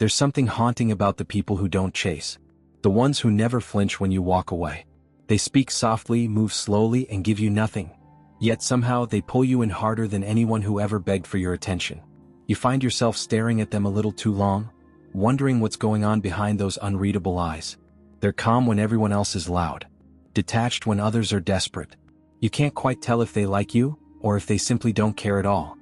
There's something haunting about the people who don't chase. The ones who never flinch when you walk away. They speak softly, move slowly, and give you nothing. Yet somehow they pull you in harder than anyone who ever begged for your attention. You find yourself staring at them a little too long, wondering what's going on behind those unreadable eyes. They're calm when everyone else is loud. Detached when others are desperate. You can't quite tell if they like you, or if they simply don't care at all.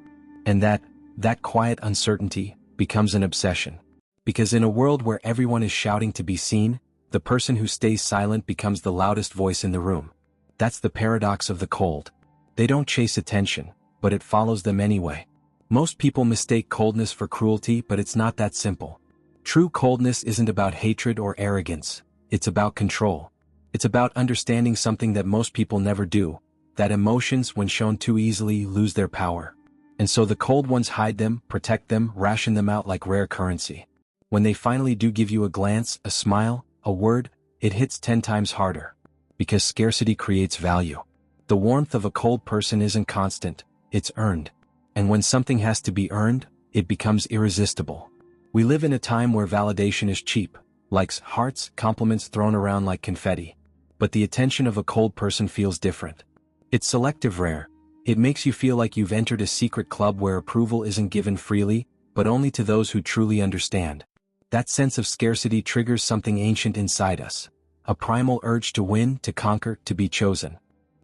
And that quiet uncertainty becomes an obsession. Because in a world where everyone is shouting to be seen, the person who stays silent becomes the loudest voice in the room. That's the paradox of the cold. They don't chase attention, but it follows them anyway. Most people mistake coldness for cruelty, but it's not that simple. True coldness isn't about hatred or arrogance. It's about control. It's about understanding something that most people never do, that emotions, when shown too easily, lose their power. And so the cold ones hide them, protect them, ration them out like rare currency. When they finally do give you a glance, a smile, a word, it hits 10 times harder. Because scarcity creates value. The warmth of a cold person isn't constant, it's earned. And when something has to be earned, it becomes irresistible. We live in a time where validation is cheap. Likes, hearts, compliments thrown around like confetti. But the attention of a cold person feels different. It's selective rare. It makes you feel like you've entered a secret club where approval isn't given freely, but only to those who truly understand. That sense of scarcity triggers something ancient inside us. A primal urge to win, to conquer, to be chosen.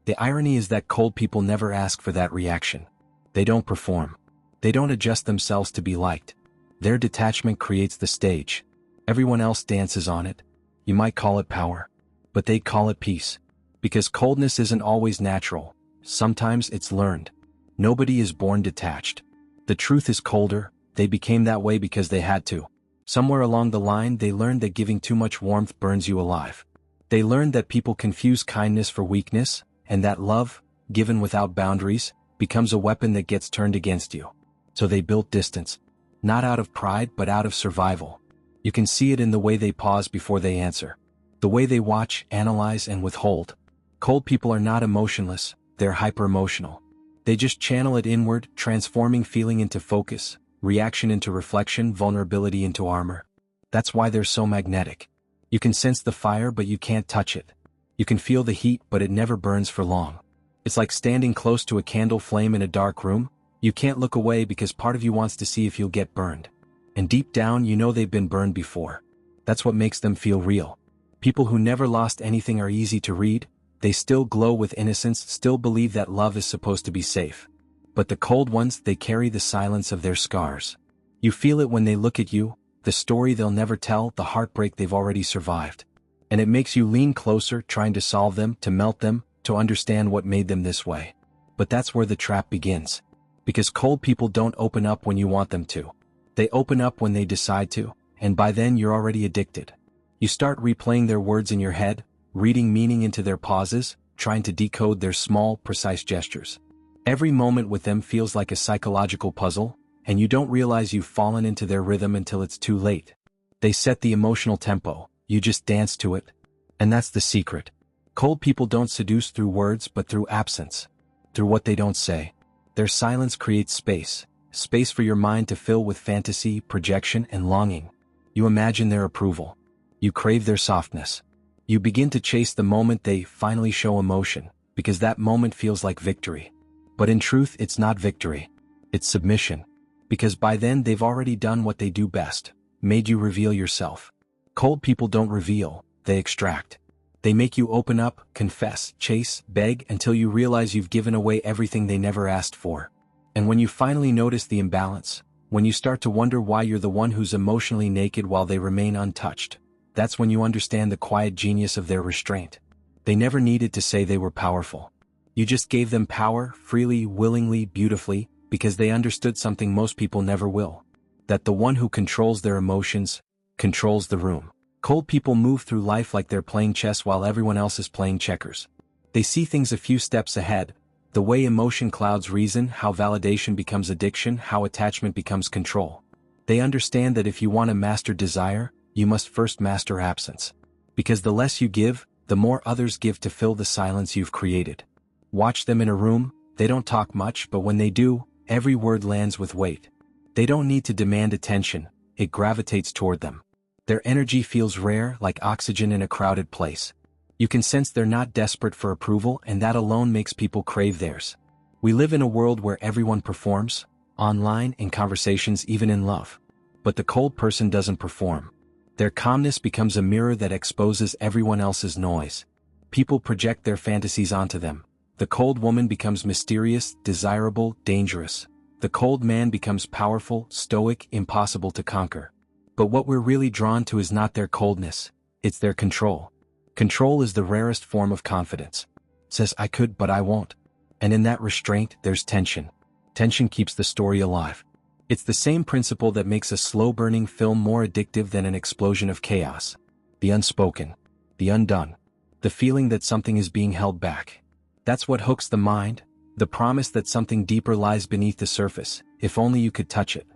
The irony is that cold people never ask for that reaction. They don't perform. They don't adjust themselves to be liked. Their detachment creates the stage. Everyone else dances on it. You might call it power. But they call it peace. Because coldness isn't always natural. Sometimes it's learned. Nobody is born detached. The truth is colder. They became that way because they had to. Somewhere along the line they learned that giving too much warmth burns you alive. They learned that people confuse kindness for weakness, and that love, given without boundaries, becomes a weapon that gets turned against you. So they built distance. Not out of pride but out of survival. You can see it in the way they pause before they answer. The way they watch, analyze, and withhold. Cold people are not emotionless, they're hyper-emotional. They just channel it inward, transforming feeling into focus, reaction into reflection, vulnerability into armor. That's why they're so magnetic. You can sense the fire but you can't touch it. You can feel the heat but it never burns for long. It's like standing close to a candle flame in a dark room. You can't look away because part of you wants to see if you'll get burned. And deep down you know they've been burned before. That's what makes them feel real. People who never lost anything are easy to read. They still glow with innocence, still believe that love is supposed to be safe. But the cold ones, they carry the silence of their scars. You feel it when they look at you, the story they'll never tell, the heartbreak they've already survived. And it makes you lean closer, trying to solve them, to melt them, to understand what made them this way. But that's where the trap begins. Because cold people don't open up when you want them to. They open up when they decide to, and by then you're already addicted. You start replaying their words in your head, reading meaning into their pauses, trying to decode their small, precise gestures. Every moment with them feels like a psychological puzzle, and you don't realize you've fallen into their rhythm until it's too late. They set the emotional tempo, you just dance to it. And that's the secret. Cold people don't seduce through words but through absence. Through what they don't say. Their silence creates space. Space for your mind to fill with fantasy, projection, and longing. You imagine their approval. You crave their softness. You begin to chase the moment they finally show emotion, because that moment feels like victory. But in truth, it's not victory. It's submission. Because by then they've already done what they do best, made you reveal yourself. Cold people don't reveal, they extract. They make you open up, confess, chase, beg, until you realize you've given away everything they never asked for. And when you finally notice the imbalance, when you start to wonder why you're the one who's emotionally naked while they remain untouched, that's when you understand the quiet genius of their restraint. They never needed to say they were powerful. You just gave them power, freely, willingly, beautifully, because they understood something most people never will. That the one who controls their emotions, controls the room. Cold people move through life like they're playing chess while everyone else is playing checkers. They see things a few steps ahead, the way emotion clouds reason, how validation becomes addiction, how attachment becomes control. They understand that if you want to master desire, you must first master absence. Because the less you give, the more others give to fill the silence you've created. Watch them in a room, they don't talk much, but when they do, every word lands with weight. They don't need to demand attention, it gravitates toward them. Their energy feels rare, like oxygen in a crowded place. You can sense they're not desperate for approval, and that alone makes people crave theirs. We live in a world where everyone performs, online, in conversations, even in love. But the cold person doesn't perform. Their calmness becomes a mirror that exposes everyone else's noise. People project their fantasies onto them. The cold woman becomes mysterious, desirable, dangerous. The cold man becomes powerful, stoic, impossible to conquer. But what we're really drawn to is not their coldness, it's their control. Control is the rarest form of confidence. It says, I could, but I won't. And in that restraint, there's tension. Tension keeps the story alive. It's the same principle that makes a slow-burning film more addictive than an explosion of chaos. The unspoken. The undone. The feeling that something is being held back. That's what hooks the mind, the promise that something deeper lies beneath the surface, if only you could touch it.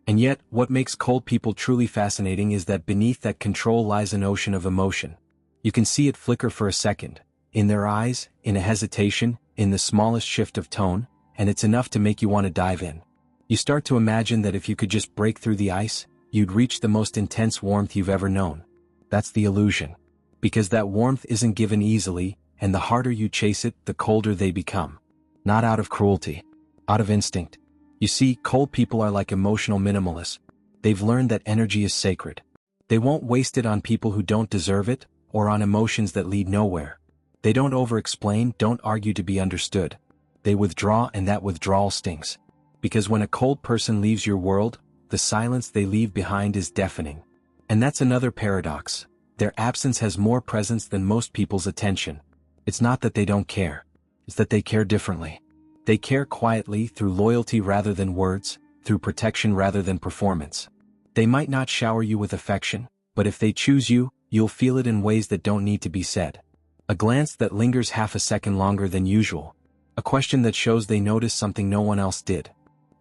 And yet, what makes cold people truly fascinating is that beneath that control lies an ocean of emotion. You can see it flicker for a second, in their eyes, in a hesitation, in the smallest shift of tone, and it's enough to make you want to dive in. You start to imagine that if you could just break through the ice, you'd reach the most intense warmth you've ever known. That's the illusion. Because that warmth isn't given easily, and the harder you chase it, the colder they become. Not out of cruelty. Out of instinct. You see, cold people are like emotional minimalists. They've learned that energy is sacred. They won't waste it on people who don't deserve it, or on emotions that lead nowhere. They don't over-explain, don't argue to be understood. They withdraw, and that withdrawal stings. Because when a cold person leaves your world, the silence they leave behind is deafening. And that's another paradox. Their absence has more presence than most people's attention. It's not that they don't care. It's that they care differently. They care quietly, through loyalty rather than words, through protection rather than performance. They might not shower you with affection, but if they choose you, you'll feel it in ways that don't need to be said. A glance that lingers half a second longer than usual. A question that shows they noticed something no one else did.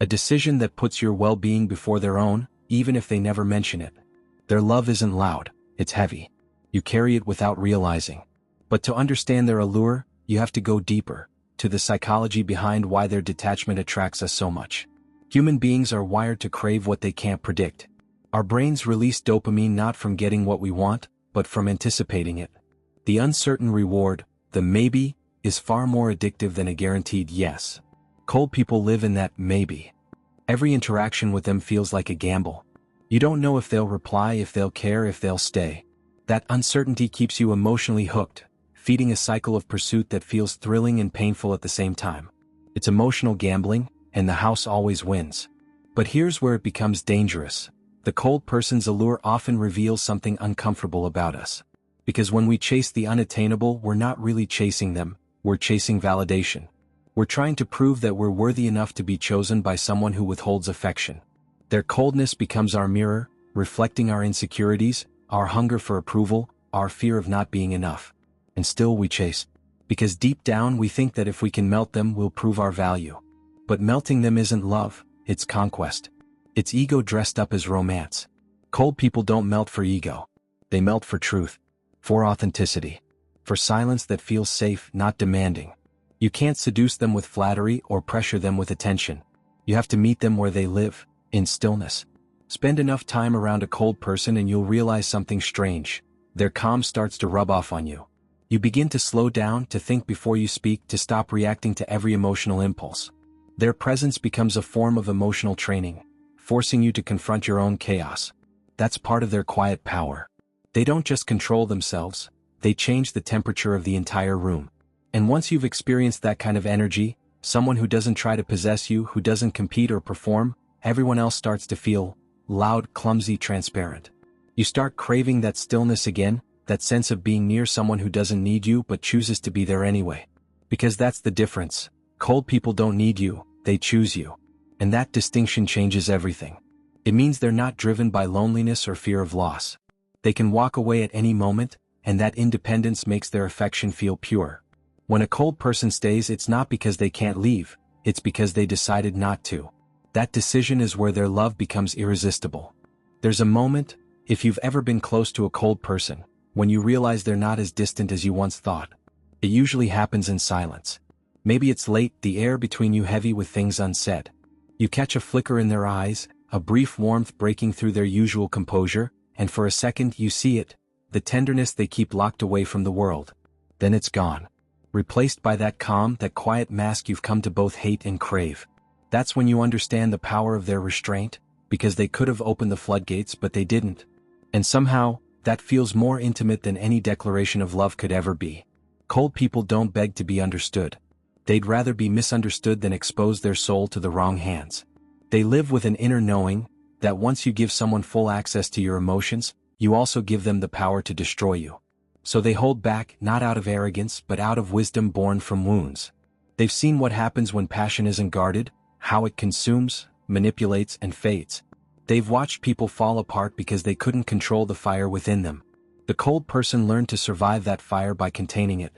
A decision that puts your well-being before their own, even if they never mention it. Their love isn't loud, it's heavy. You carry it without realizing. But to understand their allure, you have to go deeper, to the psychology behind why their detachment attracts us so much. Human beings are wired to crave what they can't predict. Our brains release dopamine not from getting what we want, but from anticipating it. The uncertain reward, the maybe, is far more addictive than a guaranteed yes. Cold people live in that maybe. Every interaction with them feels like a gamble. You don't know if they'll reply, if they'll care, if they'll stay. That uncertainty keeps you emotionally hooked, feeding a cycle of pursuit that feels thrilling and painful at the same time. It's emotional gambling, and the house always wins. But here's where it becomes dangerous. The cold person's allure often reveals something uncomfortable about us. Because when we chase the unattainable, we're not really chasing them, we're chasing validation. We're trying to prove that we're worthy enough to be chosen by someone who withholds affection. Their coldness becomes our mirror, reflecting our insecurities, our hunger for approval, our fear of not being enough. And still we chase. Because deep down we think that if we can melt them, we'll prove our value. But melting them isn't love, it's conquest. It's ego dressed up as romance. Cold people don't melt for ego. They melt for truth. For authenticity. For silence that feels safe, not demanding. You can't seduce them with flattery or pressure them with attention. You have to meet them where they live, in stillness. Spend enough time around a cold person and you'll realize something strange. Their calm starts to rub off on you. You begin to slow down, to think before you speak, to stop reacting to every emotional impulse. Their presence becomes a form of emotional training, forcing you to confront your own chaos. That's part of their quiet power. They don't just control themselves, they change the temperature of the entire room. And once you've experienced that kind of energy, someone who doesn't try to possess you, who doesn't compete or perform, everyone else starts to feel loud, clumsy, transparent. You start craving that stillness again, that sense of being near someone who doesn't need you but chooses to be there anyway. Because that's the difference. Cold people don't need you, they choose you. And that distinction changes everything. It means they're not driven by loneliness or fear of loss. They can walk away at any moment, and that independence makes their affection feel pure. When a cold person stays, it's not because they can't leave, it's because they decided not to. That decision is where their love becomes irresistible. There's a moment, if you've ever been close to a cold person, when you realize they're not as distant as you once thought. It usually happens in silence. Maybe it's late, the air between you heavy with things unsaid. You catch a flicker in their eyes, a brief warmth breaking through their usual composure, and for a second you see it, the tenderness they keep locked away from the world. Then it's gone. Replaced by that calm, that quiet mask you've come to both hate and crave. That's when you understand the power of their restraint, because they could have opened the floodgates but they didn't. And somehow, that feels more intimate than any declaration of love could ever be. Cold people don't beg to be understood. They'd rather be misunderstood than expose their soul to the wrong hands. They live with an inner knowing that once you give someone full access to your emotions, you also give them the power to destroy you. So they hold back, not out of arrogance but out of wisdom born from wounds. They've seen what happens when passion isn't guarded, how it consumes, manipulates, and fades. They've watched people fall apart because they couldn't control the fire within them. The cold person learned to survive that fire by containing it.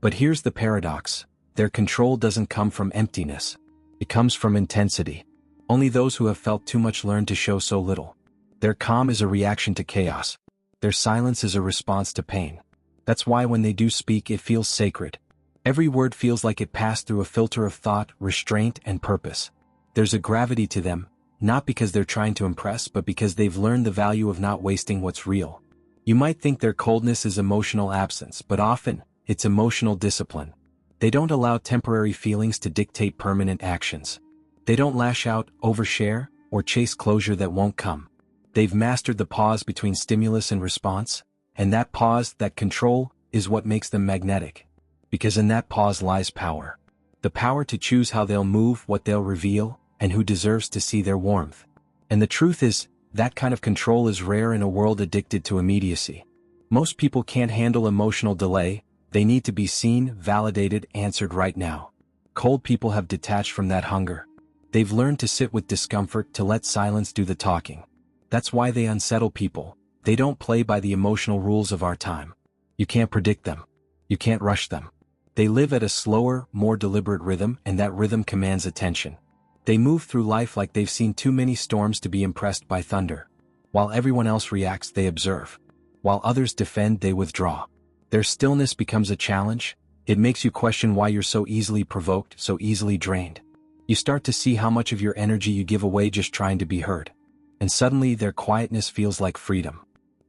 But here's the paradox. Their control doesn't come from emptiness. It comes from intensity. Only those who have felt too much learn to show so little. Their calm is a reaction to chaos. Their silence is a response to pain. That's why when they do speak it feels sacred. Every word feels like it passed through a filter of thought, restraint, and purpose. There's a gravity to them, not because they're trying to impress but because they've learned the value of not wasting what's real. You might think their coldness is emotional absence, but often, it's emotional discipline. They don't allow temporary feelings to dictate permanent actions. They don't lash out, overshare, or chase closure that won't come. They've mastered the pause between stimulus and response, and that pause, that control, is what makes them magnetic. Because in that pause lies power. The power to choose how they'll move, what they'll reveal, and who deserves to see their warmth. And the truth is, that kind of control is rare in a world addicted to immediacy. Most people can't handle emotional delay. They need to be seen, validated, answered right now. Cold people have detached from that hunger. They've learned to sit with discomfort, to let silence do the talking. That's why they unsettle people. They don't play by the emotional rules of our time. You can't predict them. You can't rush them. They live at a slower, more deliberate rhythm, and that rhythm commands attention. They move through life like they've seen too many storms to be impressed by thunder. While everyone else reacts, they observe. While others defend, they withdraw. Their stillness becomes a challenge. It makes you question why you're so easily provoked, so easily drained. You start to see how much of your energy you give away just trying to be heard. And suddenly their quietness feels like freedom.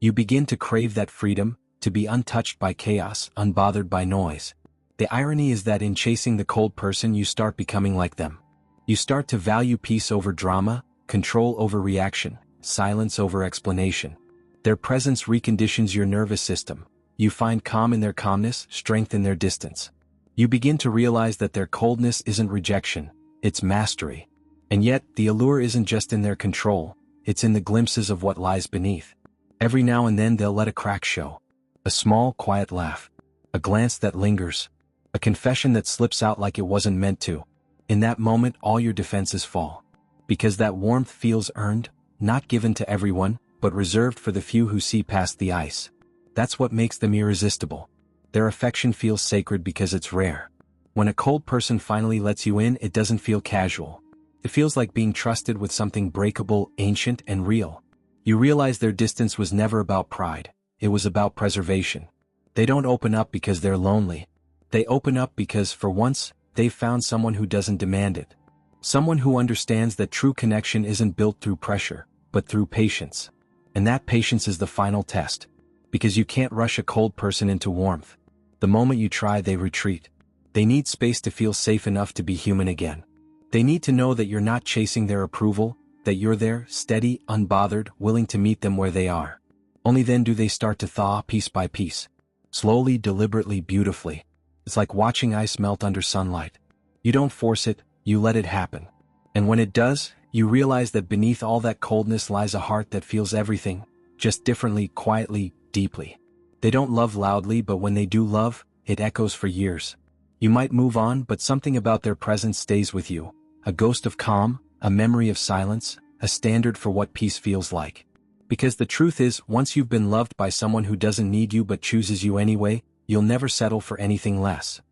You begin to crave that freedom, to be untouched by chaos, unbothered by noise. The irony is that in chasing the cold person you start becoming like them. You start to value peace over drama, control over reaction, silence over explanation. Their presence reconditions your nervous system. You find calm in their calmness, strength in their distance. You begin to realize that their coldness isn't rejection, it's mastery. And yet, the allure isn't just in their control, it's in the glimpses of what lies beneath. Every now and then they'll let a crack show. A small, quiet laugh. A glance that lingers. A confession that slips out like it wasn't meant to. In that moment, all your defenses fall. Because that warmth feels earned, not given to everyone, but reserved for the few who see past the ice. That's what makes them irresistible. Their affection feels sacred because it's rare. When a cold person finally lets you in, it doesn't feel casual. It feels like being trusted with something breakable, ancient, and real. You realize their distance was never about pride. It was about preservation. They don't open up because they're lonely. They open up because, for once, they've found someone who doesn't demand it. Someone who understands that true connection isn't built through pressure, but through patience. And that patience is the final test. Because you can't rush a cold person into warmth. The moment you try, they retreat. They need space to feel safe enough to be human again. They need to know that you're not chasing their approval, that you're there, steady, unbothered, willing to meet them where they are. Only then do they start to thaw piece by piece. Slowly, deliberately, beautifully. It's like watching ice melt under sunlight. You don't force it, you let it happen. And when it does, you realize that beneath all that coldness lies a heart that feels everything, just differently, quietly, deeply. They don't love loudly, but when they do love, it echoes for years. You might move on, but something about their presence stays with you. A ghost of calm, a memory of silence, a standard for what peace feels like. Because the truth is, once you've been loved by someone who doesn't need you but chooses you anyway, you'll never settle for anything less.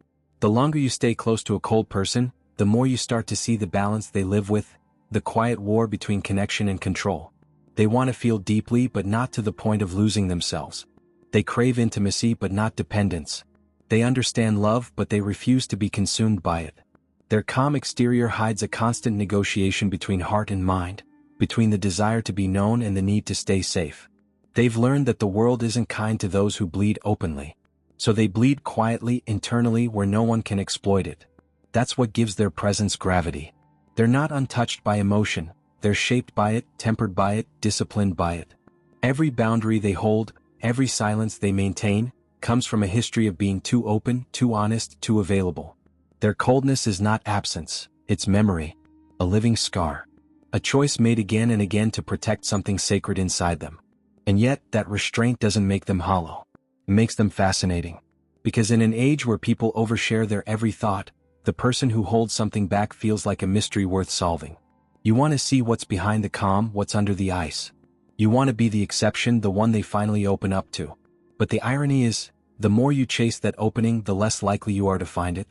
The longer you stay close to a cold person, the more you start to see the balance they live with, the quiet war between connection and control. They want to feel deeply but not to the point of losing themselves. They crave intimacy but not dependence. They understand love but they refuse to be consumed by it. Their calm exterior hides a constant negotiation between heart and mind, between the desire to be known and the need to stay safe. They've learned that the world isn't kind to those who bleed openly. So they bleed quietly, internally, where no one can exploit it. That's what gives their presence gravity. They're not untouched by emotion, they're shaped by it, tempered by it, disciplined by it. Every boundary they hold, every silence they maintain, comes from a history of being too open, too honest, too available. Their coldness is not absence, it's memory, a living scar. A choice made again and again to protect something sacred inside them. And yet, that restraint doesn't make them hollow. It makes them fascinating. Because in an age where people overshare their every thought, the person who holds something back feels like a mystery worth solving. You want to see what's behind the calm, what's under the ice. You want to be the exception, the one they finally open up to. But the irony is, the more you chase that opening, the less likely you are to find it.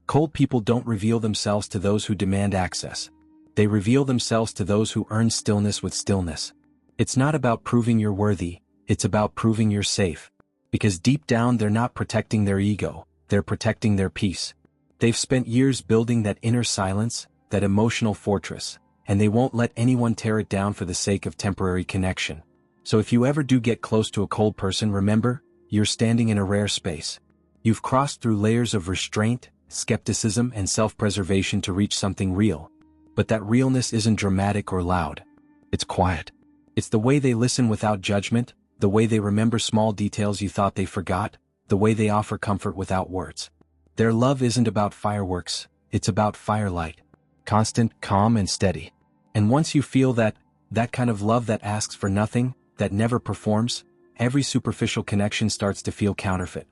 Cold people don't reveal themselves to those who demand access. They reveal themselves to those who earn stillness with stillness. It's not about proving you're worthy, it's about proving you're safe. Because deep down they're not protecting their ego, they're protecting their peace. They've spent years building that inner silence, that emotional fortress, and they won't let anyone tear it down for the sake of temporary connection. So if you ever do get close to a cold person, remember, you're standing in a rare space. You've crossed through layers of restraint, skepticism, and self-preservation to reach something real. But that realness isn't dramatic or loud. It's quiet. It's the way they listen without judgment, the way they remember small details you thought they forgot, the way they offer comfort without words. Their love isn't about fireworks, it's about firelight. Constant, calm, and steady. And once you feel that kind of love that asks for nothing, that never performs, every superficial connection starts to feel counterfeit.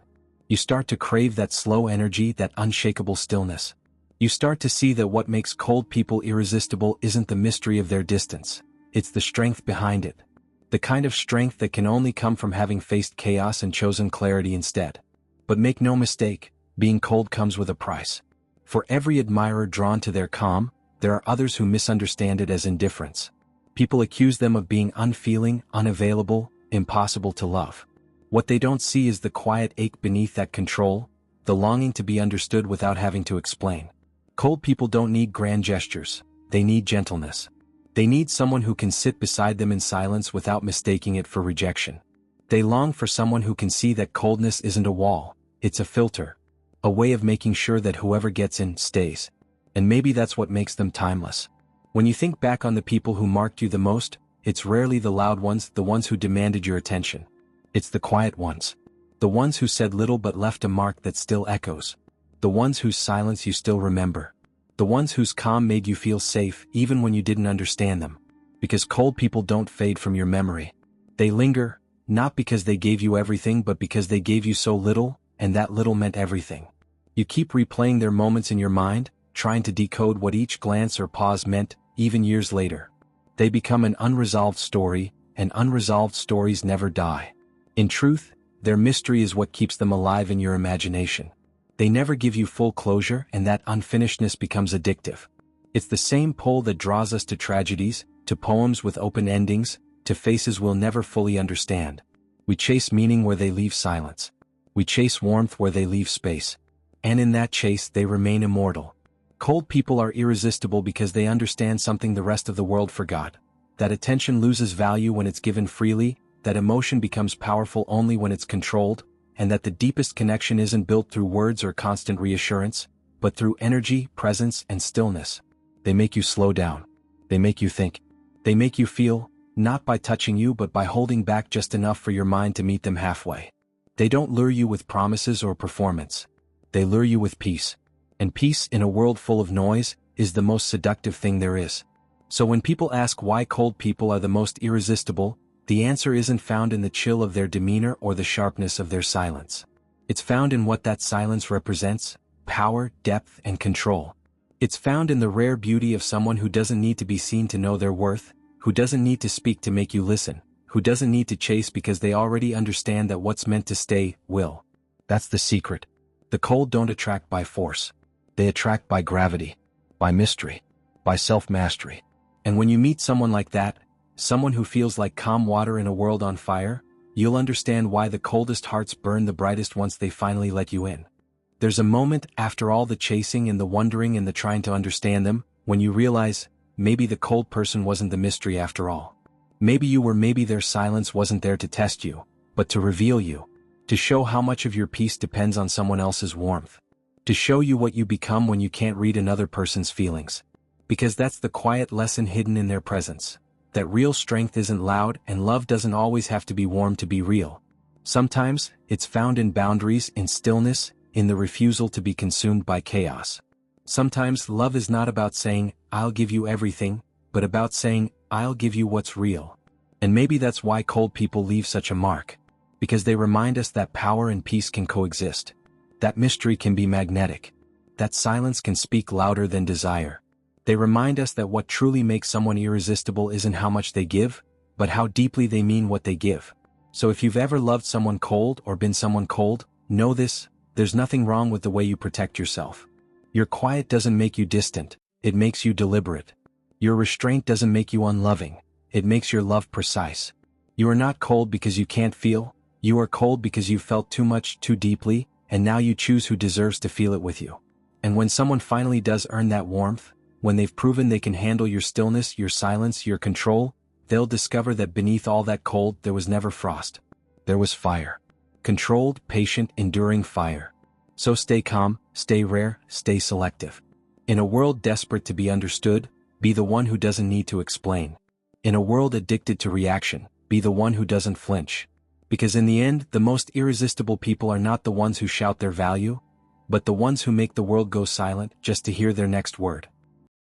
You start to crave that slow energy, that unshakable stillness. You start to see that what makes cold people irresistible isn't the mystery of their distance, it's the strength behind it. The kind of strength that can only come from having faced chaos and chosen clarity instead. But make no mistake, being cold comes with a price. For every admirer drawn to their calm, there are others who misunderstand it as indifference. People accuse them of being unfeeling, unavailable, impossible to love. What they don't see is the quiet ache beneath that control, the longing to be understood without having to explain. Cold people don't need grand gestures, they need gentleness. They need someone who can sit beside them in silence without mistaking it for rejection. They long for someone who can see that coldness isn't a wall, it's a filter. A way of making sure that whoever gets in, stays. And maybe that's what makes them timeless. When you think back on the people who marked you the most, it's rarely the loud ones, the ones who demanded your attention. It's the quiet ones. The ones who said little but left a mark that still echoes. The ones whose silence you still remember. The ones whose calm made you feel safe even when you didn't understand them. Because cold people don't fade from your memory. They linger, not because they gave you everything but because they gave you so little, and that little meant everything. You keep replaying their moments in your mind, trying to decode what each glance or pause meant, even years later. They become an unresolved story, and unresolved stories never die. In truth, their mystery is what keeps them alive in your imagination. They never give you full closure, and that unfinishedness becomes addictive. It's the same pull that draws us to tragedies, to poems with open endings, to faces we'll never fully understand. We chase meaning where they leave silence. We chase warmth where they leave space. And in that chase they remain immortal. Cold people are irresistible because they understand something the rest of the world forgot. That attention loses value when it's given freely, that emotion becomes powerful only when it's controlled, and that the deepest connection isn't built through words or constant reassurance, but through energy, presence, and stillness. They make you slow down. They make you think. They make you feel, not by touching you but by holding back just enough for your mind to meet them halfway. They don't lure you with promises or performance. They lure you with peace. And peace, in a world full of noise, is the most seductive thing there is. So when people ask why cold people are the most irresistible, the answer isn't found in the chill of their demeanor or the sharpness of their silence. It's found in what that silence represents: power, depth, and control. It's found in the rare beauty of someone who doesn't need to be seen to know their worth, who doesn't need to speak to make you listen, who doesn't need to chase because they already understand that what's meant to stay, will. That's the secret. The cold don't attract by force. They attract by gravity, by mystery, by self-mastery. And when you meet someone like that, someone who feels like calm water in a world on fire, you'll understand why the coldest hearts burn the brightest once they finally let you in. There's a moment, after all the chasing and the wondering and the trying to understand them, when you realize, maybe the cold person wasn't the mystery after all. Maybe you were, maybe their silence wasn't there to test you, but to reveal you. To show how much of your peace depends on someone else's warmth. To show you what you become when you can't read another person's feelings. Because that's the quiet lesson hidden in their presence. That real strength isn't loud, and love doesn't always have to be warm to be real. Sometimes, it's found in boundaries, in stillness, in the refusal to be consumed by chaos. Sometimes love is not about saying, "I'll give you everything," but about saying, "I'll give you what's real." And maybe that's why cold people leave such a mark. Because they remind us that power and peace can coexist. That mystery can be magnetic. That silence can speak louder than desire. They remind us that what truly makes someone irresistible isn't how much they give, but how deeply they mean what they give. So if you've ever loved someone cold or been someone cold, know this: there's nothing wrong with the way you protect yourself. Your quiet doesn't make you distant, it makes you deliberate. Your restraint doesn't make you unloving, it makes your love precise. You are not cold because you can't feel, you are cold because you felt too much too deeply, and now you choose who deserves to feel it with you. And when someone finally does earn that warmth, when they've proven they can handle your stillness, your silence, your control, they'll discover that beneath all that cold there was never frost. There was fire. Controlled, patient, enduring fire. So stay calm, stay rare, stay selective. In a world desperate to be understood, be the one who doesn't need to explain. In a world addicted to reaction, be the one who doesn't flinch. Because in the end, the most irresistible people are not the ones who shout their value, but the ones who make the world go silent just to hear their next word.